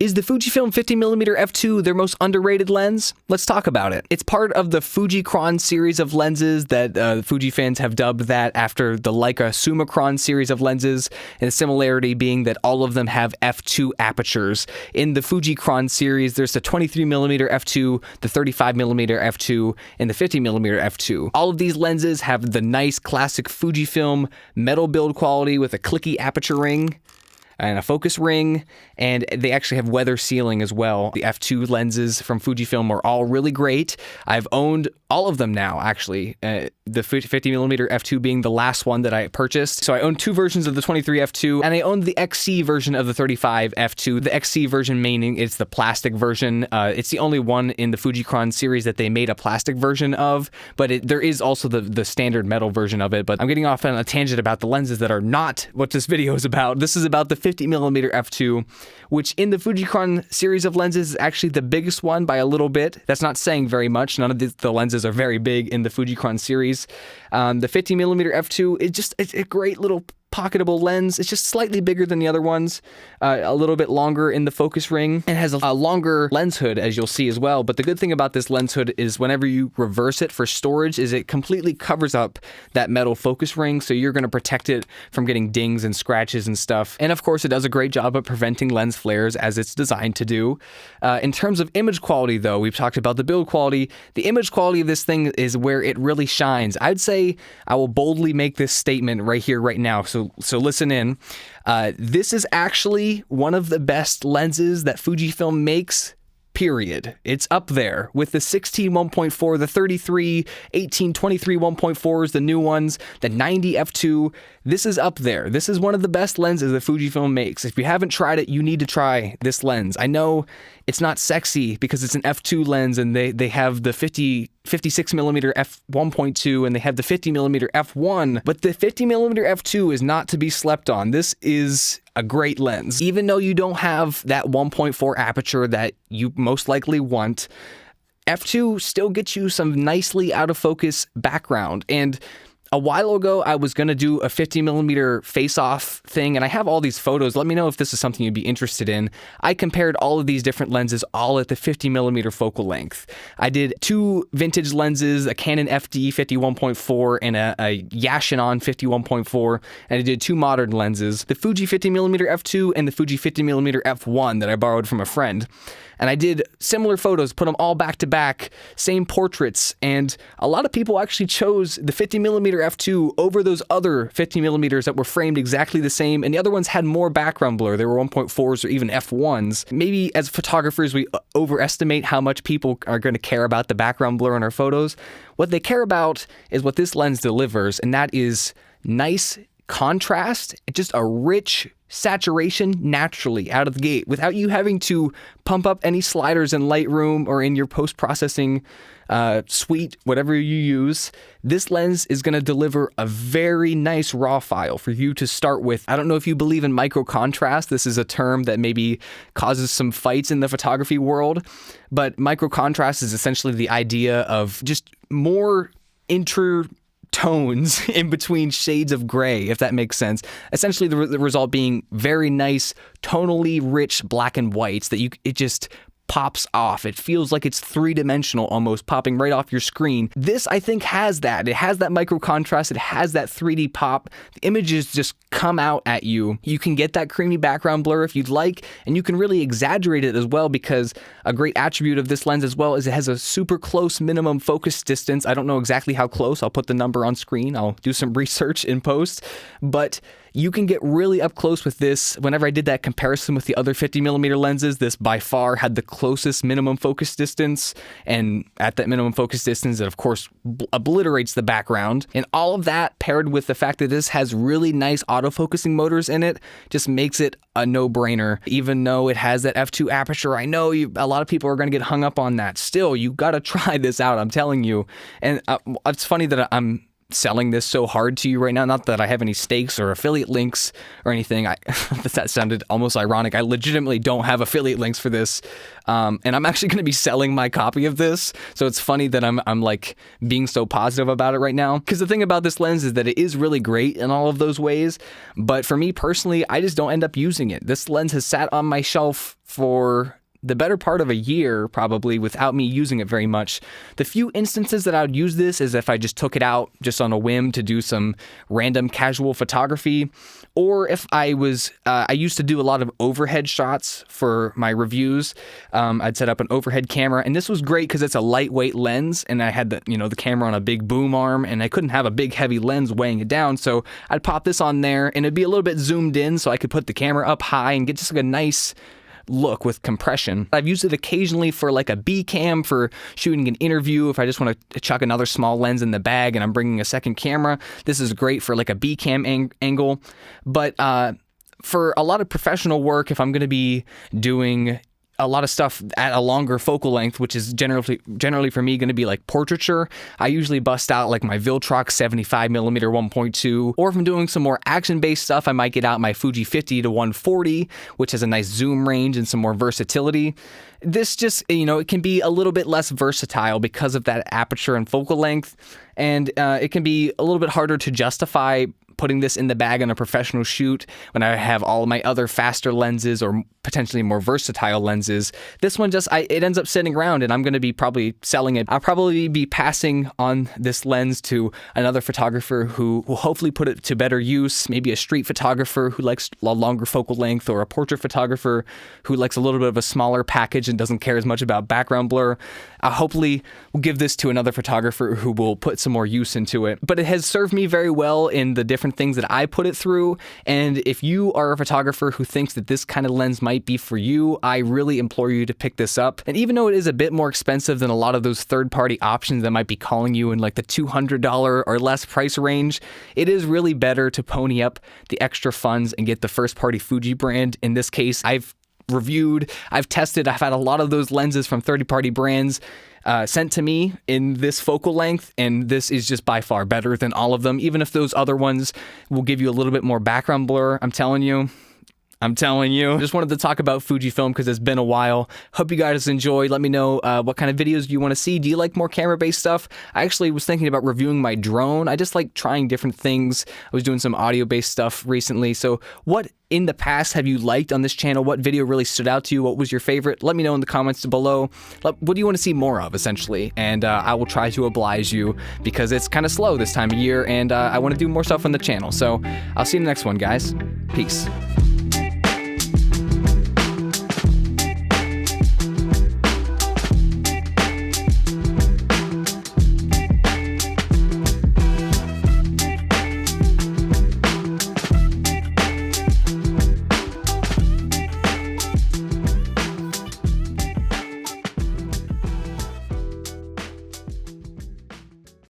Is the Fujifilm 50mm f2 their most underrated lens? Let's talk about it. It's part of the Fujicron series of lenses that Fuji fans have dubbed that after the Leica Summicron series of lenses, and the similarity being that all of them have f2 apertures. In the Fujicron series, there's the 23mm f2, the 35mm f2, and the 50mm f2. All of these lenses have the nice classic Fujifilm metal build quality with a clicky aperture ring and a focus ring, and they actually have weather sealing as well. The f2 lenses from Fujifilm are all really great. I've owned all of them now, actually. The 50mm f2 being the last one that I purchased. So I own two versions of the 23 f2, and I owned the XC version of the 35 f2. The XC version meaning it's the plastic version. It's the only one in the Fujicron series that they made a plastic version of, but there is also the standard metal version of it. But I'm getting off on a tangent about the lenses that are not what this video is about. This is about the 50mm f2, which in the Fujicron series of lenses is actually the biggest one by a little bit. That's not saying very much. None of the lenses are very big in the Fujicron series. The 50mm f2, it's a great little pocketable lens. It's just slightly bigger than the other ones, a little bit longer in the focus ring, and has a longer lens hood, as you'll see as well. But the good thing about this lens hood is whenever you reverse it for storage is it completely covers up that metal focus ring, so you're going to protect it from getting dings and scratches and stuff. And of course, it does a great job of preventing lens flares as it's designed to do. In terms of image quality, though, we've talked about the build quality. The image quality of this thing is where it really shines. I'd say I will boldly make this statement right here, right now. So listen in. This is actually one of the best lenses that Fujifilm makes, period. It's up there with the 16 1.4, the 33, 18, 23 1.4s, the new ones, the 90 f2. This is up there. This is one of the best lenses that Fujifilm makes. If you haven't tried it, you need to try this lens. I know it's not sexy because it's an f2 lens and they have the 56mm f1.2 and they have the 50mm f1, but the 50mm f2 is not to be slept on. This is a great lens. Even though you don't have that 1.4 aperture that you most likely want, f2 still gets you some nicely out of focus background. And a while ago, I was going to do a 50mm face-off thing, and I have all these photos. Let me know if this is something you'd be interested in. I compared all of these different lenses all at the 50mm focal length. I did two vintage lenses, a Canon FD 51.4 and a Yashinon 51.4, and I did two modern lenses, the Fuji 50mm f2 and the Fuji 50mm f1 that I borrowed from a friend. And I did similar photos, put them all back to back, same portraits, and a lot of people actually chose the 50mm f2 over those other 50mm that were framed exactly the same, and the other ones had more background blur. They were 1.4s or even f1s. Maybe as photographers, we overestimate how much people are going to care about the background blur in our photos. What they care about is what this lens delivers, and that is nice contrast, just a rich saturation naturally out of the gate without you having to pump up any sliders in Lightroom or in your post-processing suite, whatever you use. This lens is going to deliver a very nice raw file for you to start with. I don't know if you believe in micro contrast. This is a term that maybe causes some fights in the photography world, but micro contrast is essentially the idea of just more tones in between shades of gray, if that makes sense. Essentially, the result being very nice, tonally rich black and whites that it just pops off. It feels like it's three-dimensional almost, popping right off your screen. This, I think, has that. It has that micro contrast. It has that 3D pop. The images just come out at you. You can get that creamy background blur if you'd like, and you can really exaggerate it as well, because a great attribute of this lens as well is it has a super close minimum focus distance. I don't know exactly how close. I'll put the number on screen. I'll do some research in post, but you can get really up close with this. Whenever I did that comparison with the other 50mm lenses, this by far had the closest minimum focus distance, and at that minimum focus distance, it of course obliterates the background. And all of that paired with the fact that this has really nice autofocusing motors in it just makes it a no-brainer. Even though it has that f2 aperture, I know a lot of people are going to get hung up on that. Still, you got to try this out, I'm telling you. And it's funny that I'm selling this so hard to you right now. Not that I have any stakes or affiliate links or anything. That sounded almost ironic. I legitimately don't have affiliate links for this. And I'm actually going to be selling my copy of this. So it's funny that I'm like being so positive about it right now. Because the thing about this lens is that it is really great in all of those ways. But for me personally, I just don't end up using it. This lens has sat on my shelf for the better part of a year, probably, without me using it very much. The few instances that I would use this is if I just took it out just on a whim to do some random casual photography, or if I used to do a lot of overhead shots for my reviews. I'd set up an overhead camera, and this was great because it's a lightweight lens, and I had the camera on a big boom arm, and I couldn't have a big heavy lens weighing it down, so I'd pop this on there, and it'd be a little bit zoomed in, so I could put the camera up high and get just like a nice look with compression. I've used it occasionally for like a B cam for shooting an interview. If I just want to chuck another small lens in the bag and I'm bringing a second camera, this is great for like a B cam angle. But for a lot of professional work, if I'm going to be doing a lot of stuff at a longer focal length, which is generally for me going to be like portraiture, I usually bust out like my Viltrox 75mm 1.2, or if I'm doing some more action-based stuff, I might get out my Fuji 50 to 140, which has a nice zoom range and some more versatility. This just, it can be a little bit less versatile because of that aperture and focal length, and it can be a little bit harder to justify putting this in the bag on a professional shoot when I have all of my other faster lenses or potentially more versatile lenses. This one it ends up sitting around, and I'm going to be probably selling it. I'll probably be passing on this lens to another photographer who will hopefully put it to better use, maybe a street photographer who likes a longer focal length, or a portrait photographer who likes a little bit of a smaller package and doesn't care as much about background blur. Hopefully we'll give this to another photographer who will put some more use into it. But it has served me very well in the different things that I put it through, and if you are a photographer who thinks that this kind of lens might be for you, I really implore you to pick this up. And even though it is a bit more expensive than a lot of those third-party options that might be calling you in like the $200 or less price range, it is really better to pony up the extra funds and get the first-party Fuji brand. In this case, I've reviewed, I've tested, I've had a lot of those lenses from third-party brands sent to me in this focal length, and this is just by far better than all of them, even if those other ones will give you a little bit more background blur. I'm telling you. Just wanted to talk about Fujifilm because it's been a while. Hope you guys enjoy. Let me know what kind of videos you want to see. Do you like more camera-based stuff? I actually was thinking about reviewing my drone. I just like trying different things. I was doing some audio-based stuff recently. So what in the past have you liked on this channel? What video really stood out to you? What was your favorite? Let me know in the comments below. What do you want to see more of, essentially? And I will try to oblige you because it's kind of slow this time of year, and I want to do more stuff on the channel. So I'll see you in the next one, guys. Peace.